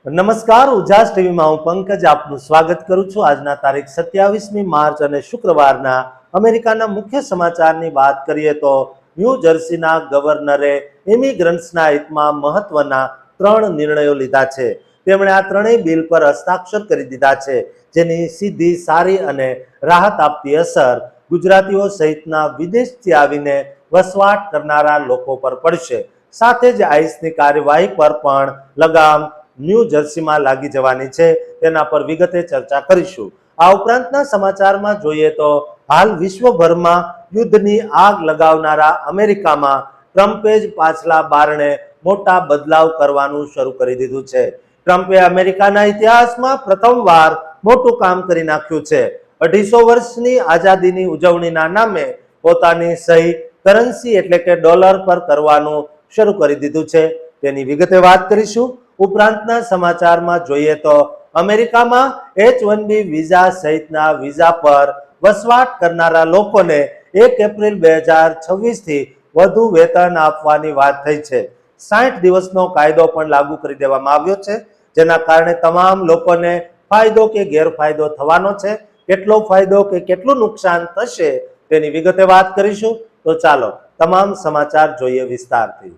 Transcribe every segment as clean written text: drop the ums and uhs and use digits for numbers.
નમસ્કાર, ઉજાસ ટીવીમાં હું પંકજ આપનું સ્વાગત કરું છું। આજના તારીખ 27મી માર્ચ અને શુક્રવારના અમેરિકાના મુખ્ય સમાચારની વાત કરીએ તો ન્યૂ જર્સીના ગવર્નરે ઇમિગ્રન્ટ્સના હિતમાં મહત્વના 3 નિર્ણયો લીધા છે। તેમણે આ ત્રણેય બિલ પર હસ્તાક્ષર કરી દીધા છે, જેની સીધી, સારી અને રાહત આપતી અસર ગુજરાતીઓ સહિતના વિદેશથી આવીને વસવાટ કરનારા લોકો પર પડશે। સાથે જ આઈસની કાર્યવાહી પર પણ લગામ ન્યૂ જર્સીમાં લાગી જવાની છે, તેના પર વિગતે ચર્ચા કરીશું। આ ઉપરાંતના સમાચારમાં જોઈએ તો હાલ વિશ્વભરમાં યુદ્ધની આગ લગાવનારા અમેરિકામાં ટ્રમ્પે જ પાછલા બારણે મોટા બદલાવ કરવાનું શરૂ કરી દીધું છે। ટ્રમ્પે અમેરિકાના ઇતિહાસમાં પ્રથમવાર મોટું કામ કરી નાખ્યું છે। 250 વર્ષની આઝાદીની ઉજવણીના નામે પોતાની સહી કરન્સી એટલે કે ડોલર પર કરવાનું શરૂ કરી દીધું છે, તેની વિગતે વાત કરીશું। ઉપરાંતના સમાચારમાં જોઈએ તો અમેરિકામાં H-1B વિઝા સહિતના વિઝા પર વસવાટ કરનારા લોકોને 1 એપ્રિલ 2026 થી વધુ વેતન આપવાની વાત થઈ છે। 60 દિવસનો કાયદો પણ લાગુ કરી દેવામાં આવ્યો છે, જેના કારણે તમામ લોકોને ફાયદો કે ગેરફાયદો થવાનો છે। કેટલો ફાયદો કે કેટલું નુકસાન થશે તેની વિગતે વાત કરીશું। તો ચાલો તમામ સમાચાર જોઈએ વિસ્તારથી।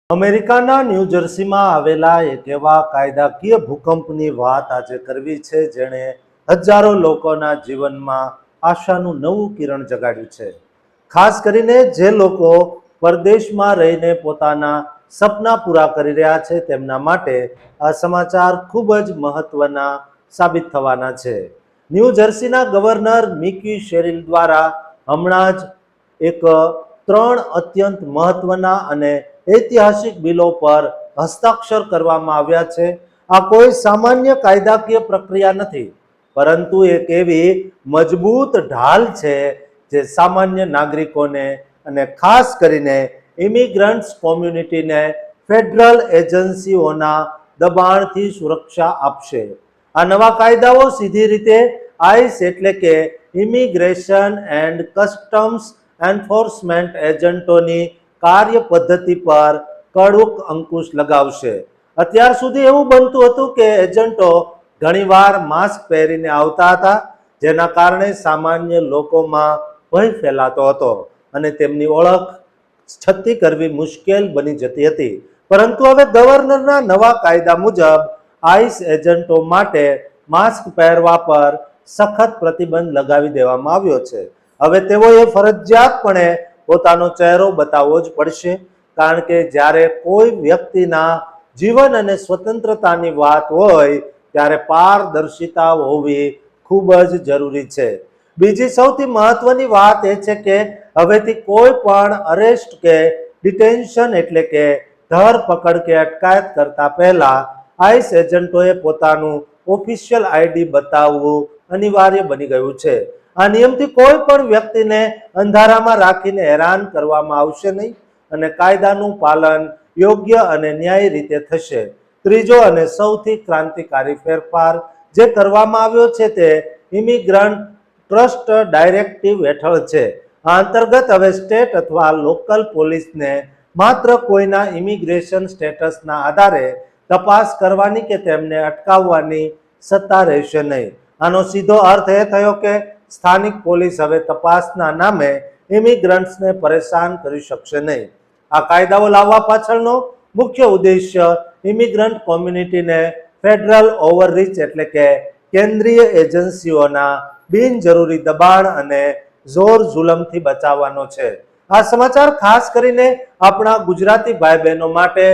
અમેરિકાના ન્યૂ જર્સીમાં આવેલા એક એવા કાયદાકીય ભૂકંપની વાત આજે કરવી છે, જેણે હજારો લોકોના જીવનમાં આશાનું નવું કિરણ જગાડ્યું છે। ખાસ કરીને જે લોકો પરદેશમાં રહીને પોતાના સપના પૂરા કરી રહ્યા છે, તેમના માટે આ સમાચાર ખૂબ જ મહત્વના સાબિત થવાના છે। ન્યૂ જર્સીના ગવર્નર મિકી શેરિલ દ્વારા હમણાં જ એક 3 અત્યંત મહત્વના અને ઐતિહાસિક બિલો પર હસ્તાક્ષર કરવામાં આવ્યા છે। આ કોઈ સામાન્ય કાયદાકીય પ્રક્રિયા નથી, પરંતુ એક એવી મજબૂત ઢાલ છે જે સામાન્ય નાગરિકોને અને ખાસ કરીને ઇમિગ્રન્ટ્સ કોમ્યુનિટીને ફેડરલ એજન્સીઓના દબાણથી સુરક્ષા આપશે। આ નવા કાયદાઓ સીધી રીતે આઈસ એટલે કે ઇમિગ્રેશન એન્ડ કસ્ટમ્સ એન્ફોર્સમેન્ટ એજન્ટોની કાર્ય પદ્ધતિ પર કડક અંકુશ લગાવશે। અત્યાર સુધી એવું બનતું હતું કે એજન્ટો ઘણીવાર માસ્ક પહેરીને આવતા હતા, જેના કારણે સામાન્ય લોકોમાં ભય ફેલાતો હતો અને તેમની ઓળખ છતી કરવી મુશ્કેલ બની જતી હતી। પરંતુ હવે ગવર્નરના નવા કાયદા મુજબ આઈસ એજન્ટો માટે માસ્ક પહેરવા પર સખત પ્રતિબંધ લગાવી દેવામાં આવ્યો છે। હવે તેઓએ ફરજિયાતપણે પોતાનો ચહેરો બતાવવો જ પડશે, કારણ કે જ્યારે કોઈ વ્યક્તિના જીવન અને સ્વતંત્રતાની વાત હોય ત્યારે પારદર્શિતા હોવી ખૂબ જ જરૂરી છે। બીજી સૌથી મહત્વની વાત એ છે કે હવેથી કોઈ પણ અરેસ્ટ કે ડિટેન્શન એટલે કે ધરપકડ કે અટકાયત કરતા પહેલા આઈસ એજન્ટોએ પોતાનું ઓફિશિયલ આઈડી બતાવવું અનિવાર્ય બની ગયું છે। આ નિયમથી કોઈ પણ વ્યક્તિને અંધારામાં રાખીને હેરાન કરવામાં આવશે નહીં અને કાયદાનું પાલન યોગ્ય અને ન્યાયી રીતે થશે। ત્રીજો અને સૌથી ક્રાંતિકારી ફેરફાર જે કરવામાં આવ્યો છે તે ઇમિગ્રન્ટ ટ્રસ્ટ ડાયરેક્ટિવ હેઠળ છે। આ અંતર્ગત હવે સ્ટેટ અથવા લોકલ પોલીસને માત્ર કોઈના ઇમિગ્રેશન સ્ટેટસના આધારે તપાસ કરવાની કે તેમને અટકાવવાની સત્તા રહેશે નહીં। આનો સીધો અર્થ એ થયો કે સ્થાનિક પોલીસ હવે તપાસના નામે ઇમિગ્રન્ટ્સને પરેશાન કરી શકશે નહીં। આ કાયદાઓ લાવવા પાછળનો મુખ્ય ઉદ્દેશ્ય ઇમિગ્રન્ટ કોમ્યુનિટીને ફેડરલ ઓવરરીચ એટલે કે કેન્દ્રીય એજન્સીઓના બિનજરૂરી દબાણ અને જોર જુલમથી બચાવવાનો છે। આ સમાચાર ખાસ કરીને આપણા ગુજરાતી ભાઈ બહેનો માટે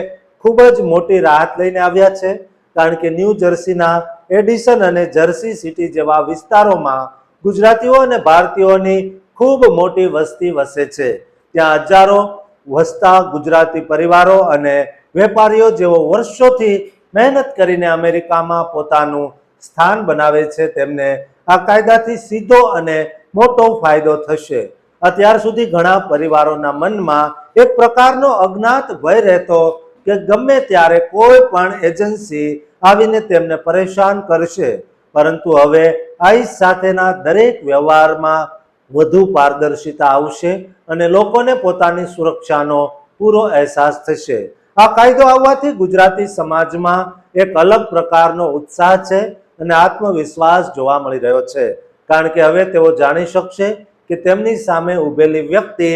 ખૂબ જ મોટી રાહત લઈને આવ્યા છે, કારણ કે ન્યૂ જર્સીના એડિસન અને જર્સી સિટી જેવા વિસ્તારોમાં ગુજરાતીઓ અને ભારતીયોની ખૂબ મોટી વસ્તી વસે છે। ત્યાં હજારો વસતા ગુજરાતી પરિવારો અને વેપારીઓ જેઓ વર્ષોથી મહેનત કરીને અમેરિકામાં પોતાનું સ્થાન બનાવે છે, તેમને આ કાયદાથી સીધો અને મોટો ફાયદો થશે। અત્યાર સુધી ઘણા પરિવારોના મનમાં એક પ્રકારનો અજ્ઞાત ભય રહેતો કે ગમે ત્યારે કોઈ પણ એજન્સી આવીને તેમને પરેશાન કરશે, પરંતુ હવે આઈસ સાથેના દરેક વ્યવહારમાં વધુ પારદર્શિતા આવશે અને લોકોને પોતાની સુરક્ષાનો પૂરો અહેસાસ થશે। આ કાયદો આવવાથી ગુજરાતી સમાજમાં એક અલગ પ્રકારનો ઉત્સાહ છે અને આત્મવિશ્વાસ જોવા મળી રહ્યો છે, કારણ કે હવે તેઓ જાણી શકશે કે તેમની સામે ઊભેલી વ્યક્તિ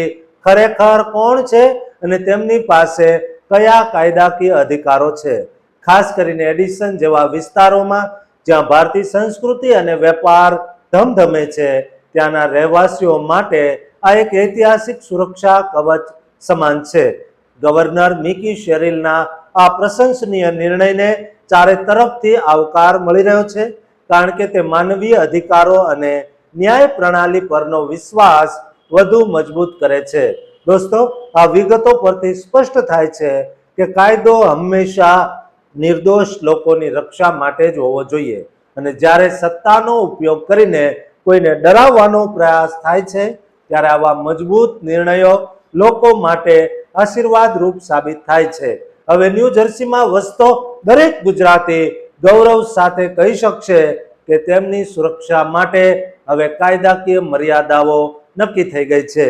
ખરેખર કોણ છે અને તેમની પાસે કયા કાયદાકીય અધિકારો છે. ખાસ કરીને એડિસન જેવા વિસ્તારોમાં જ્યાં ભારતીય સંસ્કૃતિ અને વેપાર ધમધમે છે, ત્યાંના રહેવાસીઓ માટે આ એક ઐતિહાસિક સુરક્ષા કવચ સમાન છે. ગવર્નર મિકી શેરીલના આ પ્રશંસનીય નિર્ણયને ચારે તરફથી આવકાર મળી રહ્યો છે, કારણ કે તે માનવીય અધિકારો અને ન્યાય પ્રણાલી પરનો વિશ્વાસ વધુ મજબૂત કરે છે. દોસ્તો, આ વિગતો પરથી સ્પષ્ટ થાય છે કે કાયદો હંમેશા નિર્દોષ લોકોની રક્ષા માટે જ હોવો જોઈએ, અને જ્યારે સત્તાનો ઉપયોગ કરીને કોઈને ડરાવવાનો પ્રયાસ થાય છે, ત્યારે આવા મજબૂત નિર્ણયો લોકો માટે આશીર્વાદરૂપ સાબિત થાય છે. હવે ન્યૂ જર્સીમાં વસતો દરેક ગુજરાતી ગૌરવ સાથે કહી શકશે કે તેમની સુરક્ષા માટે હવે કાયદાકીય મર્યાદાઓ નક્કી થઈ ગઈ છે.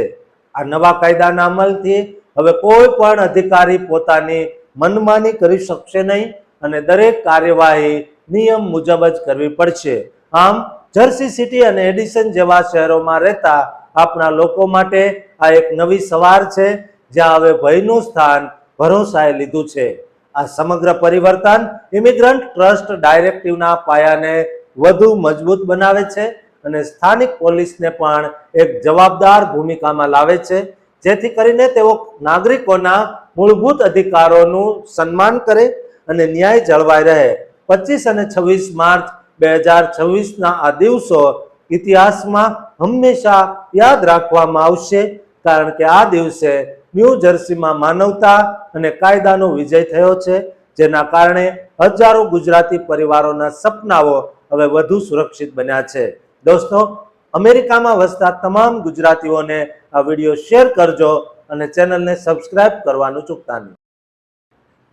આ નવા કાયદાના અમલથી હવે કોઈ પણ અધિકારી પોતાની મનમાની કરી શકશે નહીં અને દરેક કાર્યવાહી નિયમ મુજબ જ કરવી પડશે. આમ જર્સી સિટી અને એડિસન જેવા શહેરોમાં રહેતા આપણા લોકો માટે આ એક નવી સવાર છે, જ્યાં હવે ભયનું સ્થાન ભરોસાએ લીધું છે. આ સમગ્ર પરિવર્તન ઇમિગ્રન્ટ ટ્રસ્ટ ડાયરેક્ટિવના પાયાને વધુ મજબૂત બનાવે છે અને સ્થાનિક પોલીસને પણ એક જવાબદાર ભૂમિકામાં લાવે છે, જેથી કરીને તેઓ નાગરિકોના મૂળભૂત અધિકારોનું સન્માન કરે અને ન્યાય જળવાઈ રહે. 25 અને 26 માર્ચ 2026ના આ દિવસો ઇતિહાસમાં હંમેશા યાદ રાખવામાં આવશે, કારણ કે આ દિવસે ન્યૂ જર્સીમાં માનવતા અને કાયદાનો વિજય થયો છે, જેના કારણે હજારો ગુજરાતી પરિવારોના સપનાઓ હવે વધુ સુરક્ષિત બન્યા છે. દોસ્તો, અમેરિકામાં વસતા તમામ ગુજરાતીઓને આ વિડીયો શેર કરજો અને ચેનલને સબસ્ક્રાઇબ કરવાનું ચૂકતા નહીં.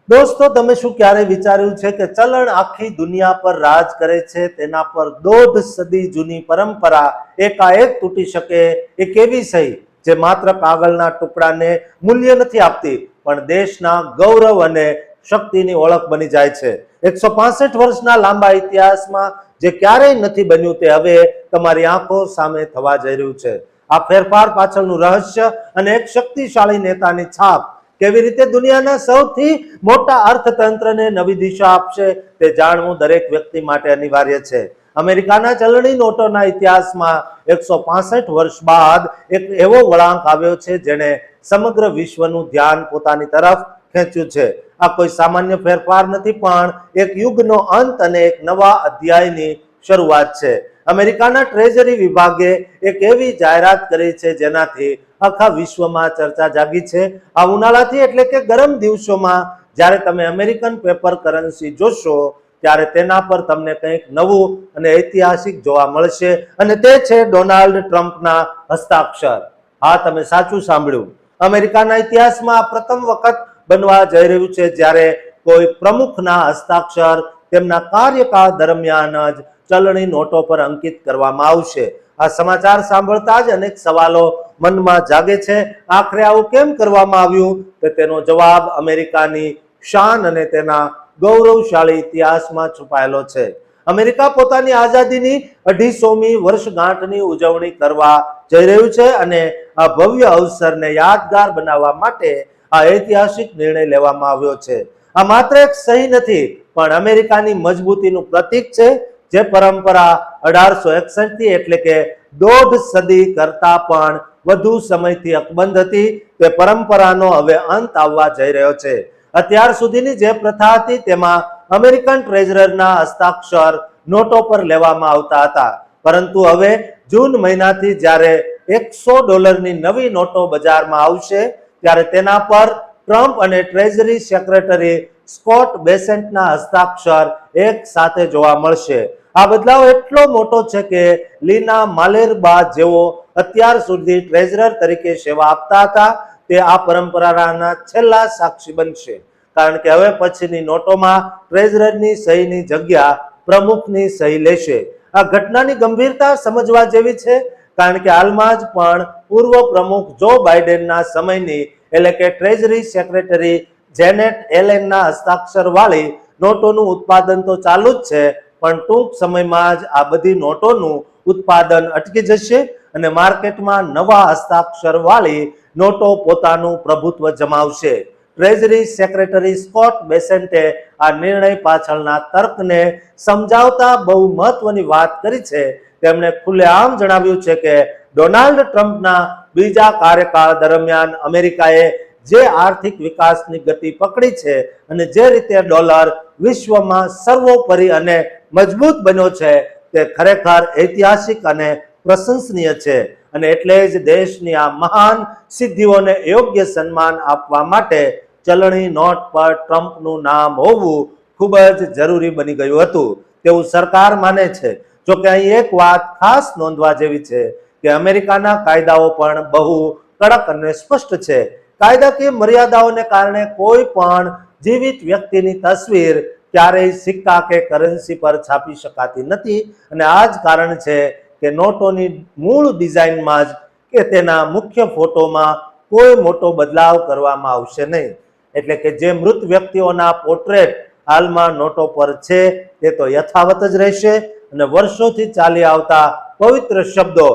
દોસ્તો, તમે શું ક્યારેય વિચાર્યું છે કે ચલણ આખી દુનિયા પર રાજ કરે છે, તેના પર 1.5 સદી જૂની પરંપરા એકાએક તૂટી શકે? એ કેવી સહી જે માત્ર કાગળના ટુકડાને મૂલ્ય નથી આપતી, પણ દેશના ગૌરવ અને શક્તિની ઓળખ બની જાય છે. 165 વર્ષના લાંબા ઇતિહાસમાં જે ક્યારેય નથી બન્યું, તે હવે તમારી આંખો સામે થવા જઈ રહ્યું છે. આ ફેરફાર પાછળનું રહસ્ય અને એક શક્તિશાળી નેતાની છાપ કેવી રીતે દુનિયાના સૌથી મોટા અર્થતંત્રને નવી દિશા આપશે, તે જાણવું દરેક વ્યક્તિ માટે અનિવાર્ય છે. અમેરિકાના ચલણી નોટોના ઇતિહાસમાં 165 વર્ષ બાદ એક એવો વળાંક આવ્યો છે જેણે સમગ્ર વિશ્વનું ધ્યાન પોતાની તરફ ખેંચ્યું છે. આ કોઈ સામાન્ય ફેરફાર નથી, પણ એક યુગનો અંત અને એક નવા અધ્યાયની શરૂઆત છે. અમેરિકાના ટ્રેઝરી વિભાગે એક એવી જાહેરાત કરી છે જેનાથી આખા વિશ્વમાં ચર્ચા જાગી છે. આ ઉનાળાથી એટલે કે ગરમ દિવસોમાં જ્યારે તમે અમેરિકન પેપર કરન્સી જોશો, ત્યારે તેના પર તમને કંઈક નવું અને ઐતિહાસિક જોવા મળશે, અને તે છે ડોનાલ્ડ ટ્રમ્પના હસ્તાક્ષર. હા, તમે સાચું સાંભળ્યું. અમેરિકાના ઇતિહાસમાં આ પ્રથમ વખત બનવા જઈ રહ્યું છે જ્યારે કોઈ પ્રમુખના હસ્તાક્ષર તેમના કાર્યકાળ દરમિયાન જ ચલણી નોટો પર અંકિત કરવામાં આવશે. આ સમાચાર સાંભળતા જ અનેક સવાલો મનમાં જાગે છે. આખરે આવું કેમ કરવામાં આવ્યું? કે તેનો જવાબ અમેરિકાની શાન અને તેના ગૌરવશાળી ઇતિહાસમાં છુપાયેલો છે. અમેરિકા પોતાની આઝાદીની 250મી વર્ષગાંઠની ઉજવણી કરવા જઈ રહ્યું છે, અને આ ભવ્ય અવસરને યાદગાર બનાવવા માટે આ ઐતિહાસિક નિર્ણય લેવામાં આવ્યો છે. આ માત્ર એક સહી નથી, પણ અમેરિકાની મજબૂતીનું પ્રતીક છે, જે પરંપરા 1861થી એટલે કે 1.5 સદી કરતા પણ વધુ સમયથી અકબંધ હતી, તે પરંપરાનો હવે અંત આવવા જઈ રહ્યો છે. અત્યાર સુધીની જે પ્રથા હતી તેમાં અમેરિકન ટ્રેઝરરના હસ્તાક્ષર નોટો પર લેવામાં આવતા હતા, પરંતુ હવે જૂન મહિનાથી જ્યારે $100ની નવી નોટો બજારમાં આવશે, ત્યારે તેના પર ટ્રમ્પ અને ટ્રેઝરી સેક્રેટરી સ્કોટ બેસેન્ટના હસ્તાક્ષર એક સાથે જોવા મળશે. આ બદલાવ એટલો મોટો છે કે લીના માલેરબા જેઓ અત્યાર સુધી ટ્રેઝરર તરીકે સેવા આપતા હતા, તે આ પરંપરાના છેલ્લા સાક્ષી બનશે, કારણ કે હવે પછીની નોટોમાં ટ્રેઝરરની સહીની જગ્યા પ્રમુખની સહી લેશે. આ ઘટનાની ગંભીરતા સમજવા જેવી છે, કારણ કે હાલમાં જ પણ પૂર્વ પ્રમુખ જો બાઇડેનના સમયની એટલે કે ટ્રેઝરી સેક્રેટરી જેનેટ એલેનના હસ્તાક્ષર વાળી નોટોનું ઉત્પાદન તો ચાલુ જ છે, પણ ટૂંક સમયમાં જ આ બધી નોટોનું ઉત્પાદન અટકી જશે અને માર્કેટમાં નવા હસ્તાક્ષર વાળી નોટો પોતાનું પ્રભુત્વ જમાવશે. ટ્રેઝરી સેક્રેટરી સ્કોટ બેસેન્ટે આ નિર્ણય પાછળના તર્કને સમજાવતા બહુ મહત્વની વાત કરી છે. તેમણે ખુલ્લેઆમ જણાવ્યું છે કે ડોનાલ્ડ ટ્રમ્પના બીજા કાર્યકાળ દરમિયાન અમેરિકાએ જે આર્થિક વિકાસની ગતિ પકડી છે અને જે રીતે ડોલર વિશ્વમાં સર્વોપરી અને મજબૂત બન્યો છે તે ખરેખર ઐતિહાસિક અને પ્રશંસનીય છે અને એટલે જ દેશની આ મહાન સિદ્ધિઓને યોગ્ય સન્માન આપવા માટે ચલણી નોટ પર ટ્રમ્પનું નામ હોવું ખૂબ જ જરૂરી બની ગયું હતું તેવું સરકાર માને છે. જોકે અહીં એક વાત ખાસ નોંધવા જેવી છે કે અમેરિકાના કાયદાઓ પણ બહુ કડક અને સ્પષ્ટ છે. કાયદાકીય મર્યાદાઓને કારણે કોઈ પણ જીવિત વ્યક્તિની તસવીર ક્યારેય સિક્કા કે કરન્સી પર છાપી શકાતી નથી અને આ જ કારણ છે કે નોટોની મૂળ ડિઝાઇનમાં જ કે તેના મુખ્ય ફોટોમાં કોઈ મોટો બદલાવ કરવામાં આવશે નહીં. એટલે કે જે મૃત વ્યક્તિઓના પોર્ટ્રેટ હાલમાં નોટો પર છે તે તો યથાવત જ રહેશે અને વર્ષોથી ચાલી આવતા પવિત્ર શબ્દો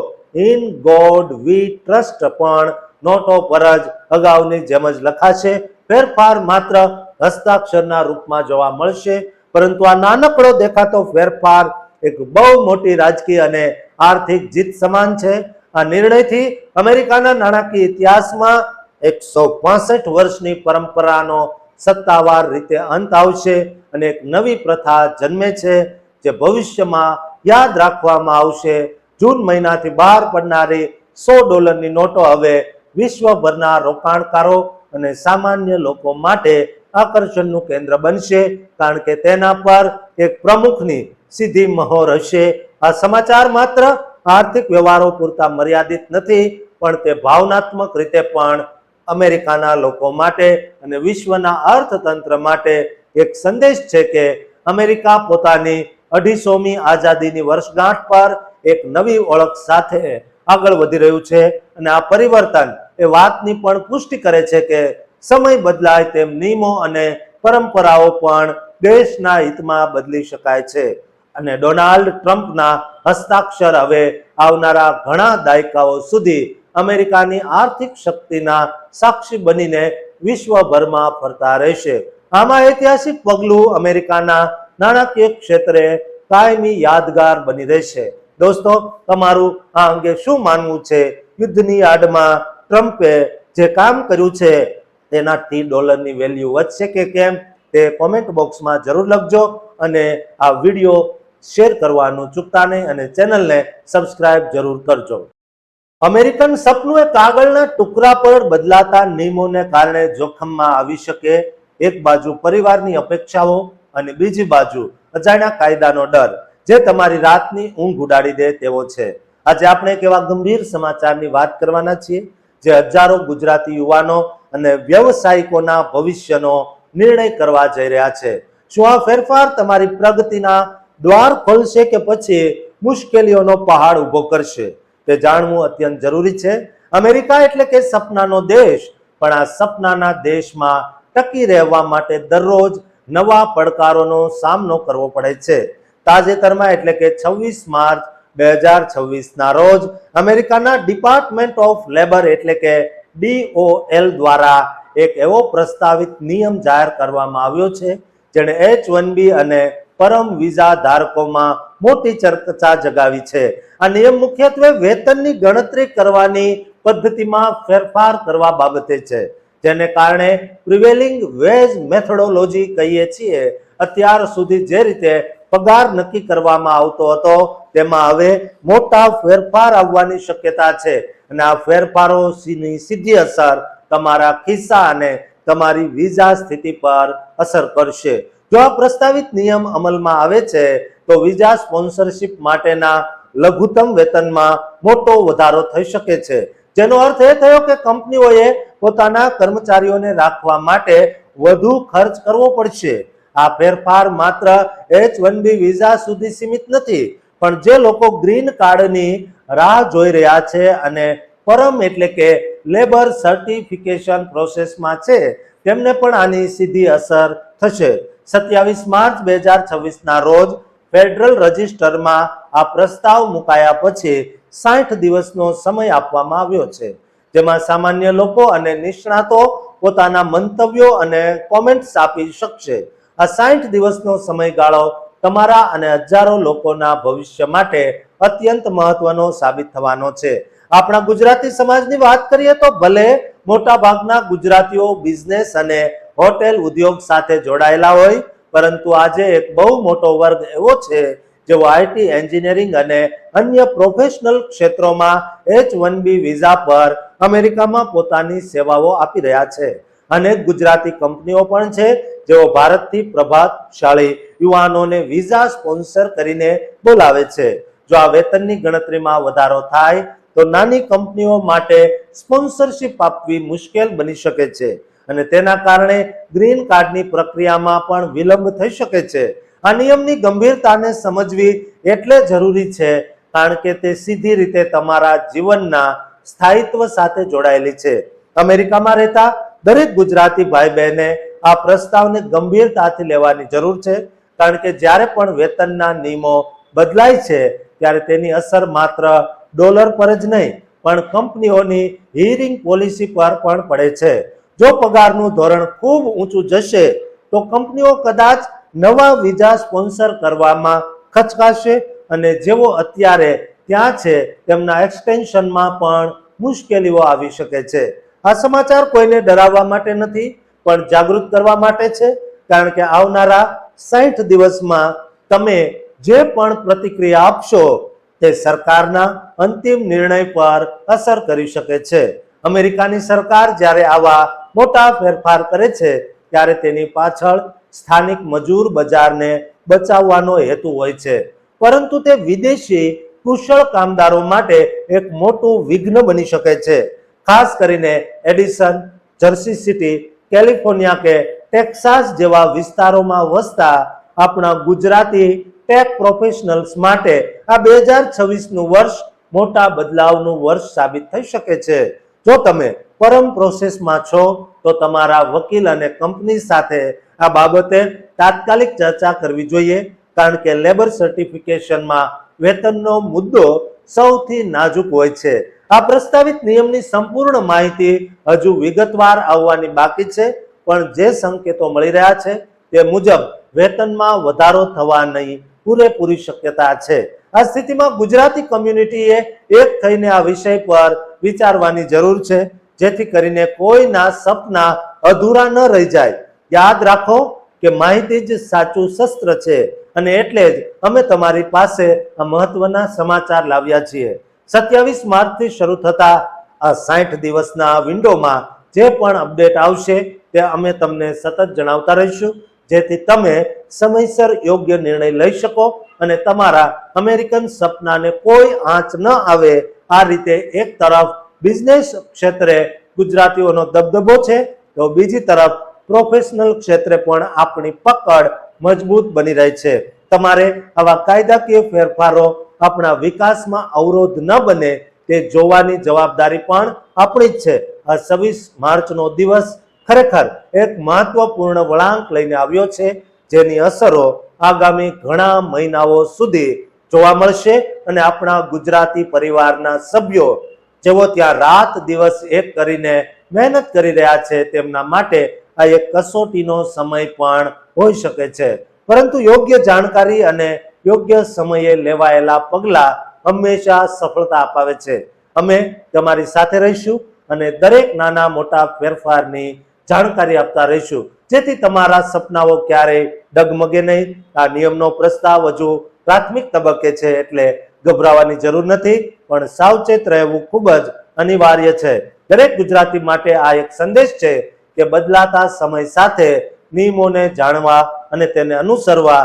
ઇન ગોડ વી ટ્રસ્ટ પણ નોટો પર જ અગાઉની જેમ જ લખાશે. ફેરફાર માત્ર હસ્તાક્ષરના રૂપમાં જોવા મળશે, પરંતુ આ નાનકડો દેખાતો ફેરફાર એક બહુ મોટી રાજકીય અને આર્થિક જીત સમાન છે. આ નિર્ણયથી અમેરિકાના નાણાકીય ઇતિહાસમાં 165 વર્ષની પરંપરાનો સત્તાવાર રીતે અંત આવશે અને એક નવી પ્રથા જન્મે છે જે ભવિષ્યમાં યાદ રાખવામાં આવશે. જૂન મહિનાથી બહાર પડનારી $100 નોટો હવે વિશ્વભરના રોકાણકારો અને સામાન્ય લોકો માટે આકર્ષણનું કેન્દ્ર બનશે, કારણ કે તેના પર એક પ્રમુખની સીધી મહોર હશે. આ સમાચાર માત્ર આર્થિક વ્યવહારો પૂરતા મર્યાદિત નથી, પણ તે ભાવનાત્મક રીતે પણ અમેરિકાના લોકો માટે અને વિશ્વના અર્થતંત્ર માટે એક સંદેશ છે કે અમેરિકા પોતાની 250મી આઝાદીની વર્ષગાંઠ પર એક નવી ઓળખ સાથે આગળ વધી રહ્યું છે અને આ પરિવર્તન એ વાતની પણ પુષ્ટિ કરે છે કે સમય બદલાય તેમ નિયમો અને પરંપરાઓ પણ દેશના હિતમાં બદલી શકાય છે અને ડોનાલ્ડ ટ્રમ્પના હસ્તાક્ષર હવે આવનારા ઘણા દાયકાઓ સુધી અમેરિકાની આર્થિક શક્તિના સાક્ષી બનીને વિશ્વભરમાં ફરતા રહેશે. આમાં ઐતિહાસિક પગલું અમેરિકાના નાણાકીય ક્ષેત્રે કાયમી યાદગાર બની રહેશે. દોસ્તો, તમારું આ અંગે શું માનવું છે? યુદ્ધની આડમાં ટ્રમ્પે જે કામ કર્યું છે તેનાથી ડોલરની વેલ્યુ વધશે કે કેમ તે કોમેન્ટ બોક્સમાં જરૂર લખજો અને આ વિડીયો શેર કરવાનું ચૂકતા નહીં અને ચેનલને સબસ્ક્રાઇબ જરૂર કરજો. અમેરિકન સપનું એ કાગળના ટુકડા પર બદલાતા નિયમોને કારણે જોખમમાં આવી શકે. એક બાજુ પરિવારની અપેક્ષાઓ અને બીજી બાજુ અજાણ્યા કાયદાનો ડર જે તમારી રાતની ઊંઘ ઉડાડી દે તેવો છે. આજે આપણે એક એવા ગંભીર સમાચારની વાત કરવાના છીએ જે હજારો ગુજરાતી યુવાનો અને વ્યવસાયિકોના ભવિષ્યનો નિર્ણય કરવા જઈ રહ્યા છે. શું આ ફેરફાર તમારી પ્રગતિના દ્વાર ખોલશે કે પછી મુશ્કેલીઓનો પહાડ ઉભો કરશે? તે જાણવું અત્યંત જરૂરી છે. અમેરિકા એટલે કે સપનાનો દેશ, પણ આ સપનાના દેશમાં ટકી રહેવા માટે દરરોજ નવા પડકારોનો સામનો કરવો પડે છે. તાજેતરમાં એટલે કે 26 માર્ચ 2026ના રોજ અમેરિકાના ડિપાર્ટમેન્ટ ઓફ લેબર એટલે કે DOL દ્વારા એક એવો પ્રસ્તાવિત નિયમ જાહેર કરવામાં આવ્યો છે જેણે H-1B અને પરમ વિઝા ધારકોમાં મોટી ચર્ચા જગાવી છે. આ નિયમ મુખ્યત્વે વેતનની ગણતરી કરવાની પદ્ધતિમાં ફેરફાર કરવા બાબતે છે, જેને કારણે પ્રિવેલિંગ વેજ મેથોડોલોજી કહીએ છીએ. અત્યાર સુધી જે રીતે પગાર નક્કી કરવામાં આવતો હતો તેમાં હવે મોટા ફેરફાર આવવાની શક્યતા છે અને આ ફેરફારોની સીધી અસર તમારા ખિસ્સા અને તમારી વિઝા સ્થિતિ પર અસર કરશે. જો આ પ્રસ્તાવિત નિયમ અમલમાં આવે છે તો વિઝા સ્પોન્સરશિપ માટેના લઘુત્તમ વેતનમાં મોટો વધારો થઈ શકે છે, જેનો અર્થ એ થયો કે કંપનીઓએ પોતાના કર્મચારીઓને રાખવા માટે વધુ ખર્ચ કરવો પડશે. આ ફેરફાર માત્ર H-1B વિઝા સુધી સીમિત નથી, પણ જે લોકો ગ્રીન કાર્ડની રાહ જોઈ રહ્યા છે અને પરમ એટલે કે લેબર સર્ટિફિકેશન પ્રોસેસમાં છે તેમને પણ આની સીધી અસર થશે. 27 માર્ચ 2026ના રોજ ફેડરલ રજિસ્ટરમાં આ પ્રસ્તાવ મુકાયા પછી 60 દિવસનો સમય આપવામાં આવ્યો છે, જેમાં સામાન્ય લોકો અને નિષ્ણાતો પોતાના મંતવ્યો અને કોમેન્ટ્સ આપી શકશે. આ 60 દિવસનો સમયગાળો તમારા અને હજારો લોકોના ભવિષ્ય માટે અત્યંત મહત્વનો સાબિત થવાનો છે. આપણા ગુજરાતી સમાજની વાત કરીએ તો ભલે મોટા ભાગના ગુજરાતીઓ બિઝનેસ અને હોટેલ ઉદ્યોગ સાથે જોડાયેલા હોય, પરંતુ આજે એક બહુ મોટો વર્ગ એવો છે જેઓ આઈટી, એન્જિનિયરિંગ અને અન્ય પ્રોફેશનલ ક્ષેત્રોમાં H-1B વિઝા પર અમેરિકામાં પોતાની સેવાઓ આપી રહ્યા છે. અનેક ગુજરાતી કંપનીઓ પણ છે જેઓ ભારતથી પ્રભાવશાળી યુવાનોને વિઝા સ્પોન્સર કરીને બોલાવે છે. જો આ વેતનની ગણતરીમાં વધારો થાય તો નાની કંપનીઓ માટે સ્પોન્સરશિપ આપવી મુશ્કેલ બની શકે છે અને તેના કારણે ગ્રીન કાર્ડની પ્રક્રિયામાં પણ વિલંબ થઈ શકે છે. આ નિયમની ગંભીરતાને સમજવી એટલે જરૂરી છે કારણ કે તે સીધી રીતે તમારા જીવનના સ્થાયિત્વ સાથે જોડાયેલી છે. અમેરિકામાં રહેતા દરેક ગુજરાતી ભાઈ બહેને આ પ્રસ્તાવને ગંભીરતાથી લેવાની જરૂર છે, કારણ કે જ્યારે પણ વેતનના નિયમો બદલાય છે ત્યારે તેની અસર માત્ર ડોલર પર જ નહીં પણ કંપનીઓની હિયરિંગ પોલિસી પર પણ પડે છે. જો પગારનું ધોરણ ખૂબ ઊંચું જશે તો કંપનીઓ કદાચ નવા વિઝા સ્પોન્સર કરવામાં ખચકાશે અને જેઓ અત્યારે ત્યાં છે તેમના એક્સટેન્શનમાં પણ મુશ્કેલીઓ આવી શકે છે. આ સમાચાર કોઈને ડરાવવા માટે નથી પણ જાગૃત કરવા માટે છે, કારણ કે આવનારા 60 દિવસમાં તમે જે પણ પ્રતિક્રિયા આપશો તે સરકારના અંતિમ નિર્ણય પર અસર કરી શકે છે. અમેરિકાની સરકાર જ્યારે આવા મોટા ફેરફાર કરે છે ત્યારે તેની પાછળ સ્થાનિક મજૂર બજારને બચાવવાનો હેતુ હોય છે, પરંતુ તે વિદેશી કુશળ કામદારો માટે એક મોટું વિઘ્ન બની શકે છે. ખાસ કરીને એડિસન, જર્સી સિટી, કેલિફોર્નિયા કે ટેક્સાસ જેવા વિસ્તારોમાં વસતા આપણા ગુજરાતી ટેક પ્રોફેશનલ્સ માટે આ 2026નું વર્ષ મોટા બદલાવનું વર્ષ સાબિત થઈ શકે છે. જો તમે પરમ પ્રોસેસમાં છો તો તમારા વકીલ અને કંપની સાથે આ બાબતે તાત્કાલિક ચર્ચા કરવી જોઈએ, કારણ કે લેબર સર્ટિફિકેશનમાં વેતનનો મુદ્દો સૌથી નાજુક હોય છે. આ પ્રસ્તાવિત નિયમની સંપૂર્ણ માહિતી હજુ વિગતવાર આવવાની બાકી છે, પણ જે સંકેતો મળી રહ્યા છે તે મુજબ વેતનમાં વધારો થવાની પૂરેપૂરી શક્યતા છે. આ સ્થિતિમાં ગુજરાતી કમ્યુનિટીએ એક થઈને આ વિષય પર વિચારવાની જરૂર છે, જેથી કરીને કોઈના સપના અધૂરા ન રહી જાય. યાદ રાખો કે માહિતી જ સાચું શસ્ત્ર છે અને એટલે જ અમે તમારી પાસે આ મહત્વના સમાચાર લાવ્યા છીએ. 27 માર્ચથી શરૂ થતા આ 60 દિવસના વિન્ડોમાં જે પણ અપડેટ આવશે તે અમે તમને સતત જણાવતા રહીશું, જેથી તમે સમયસર યોગ્ય નિર્ણય લઈ શકો અને તમારા અમેરિકન સપનાને કોઈ આંચ ન આવે. આ રીતે એક તરફ બિઝનેસ ક્ષેત્રે ગુજરાતીઓનો દબદબો છે તો બીજી તરફ પ્રોફેશનલ ક્ષેત્રે પણ આપણી પકડ મજબૂત બની રહી છે. તમારે આવા કાયદાકીય ફેરફારો આપણા વિકાસમાં અવરોધ ન બને તે જોવાની જવાબદારી પણ આપણી જ છે. આ 26 માર્ચનો દિવસ ખરેખર એક મહત્વપૂર્ણ વળાંક લઈને આવ્યો છે, જેની અસરો આગામી ઘણા મહિનાઓ સુધી જોવા મળશે અને આપણા ગુજરાતી પરિવારના સભ્યો જેઓ ત્યાં રાત દિવસ એક કરીને મહેનત કરી રહ્યા છે તેમના માટે આ એક કસોટીનો સમય પણ હોઈ શકે છે. પરંતુ યોગ્ય જાણકારી અને યોગ્ય સમયે લેવાયેલા પગલાં હંમેશા સફળતા અપાવે છે. અમે તમારી સાથે રહીશું અને દરેક નાના મોટા ફેરફારની જાણકારી આપતા રહીશું, જેથી તમારા સપનાઓ ક્યારેય ડગમગે નહીં. આ નિયમનો પ્રસ્તાવ હજુ પ્રાથમિક તબક્કે છે, એટલે ગભરાવાની જરૂર નથી, પણ સાવચેત રહેવું ખૂબ જ અનિવાર્ય છે. દરેક ગુજરાતી માટે આ એક સંદેશ છે કે બદલાતા સમય સાથે નિયમોને જાણવા અને તેને અનુસરવા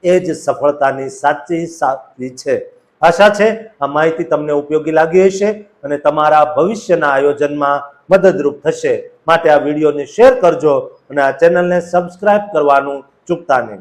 એ જ સફળતાની સાચી ચાવી છે. આશા છે આ માહિતી તમને ઉપયોગી લાગી હશે અને તમારા ભવિષ્યના આયોજનમાં મદદરૂપ થશે. માટે આ વિડીયોને શેર કરજો અને આ ચેનલને સબસ્ક્રાઇબ કરવાનું ચૂકતા નહીં.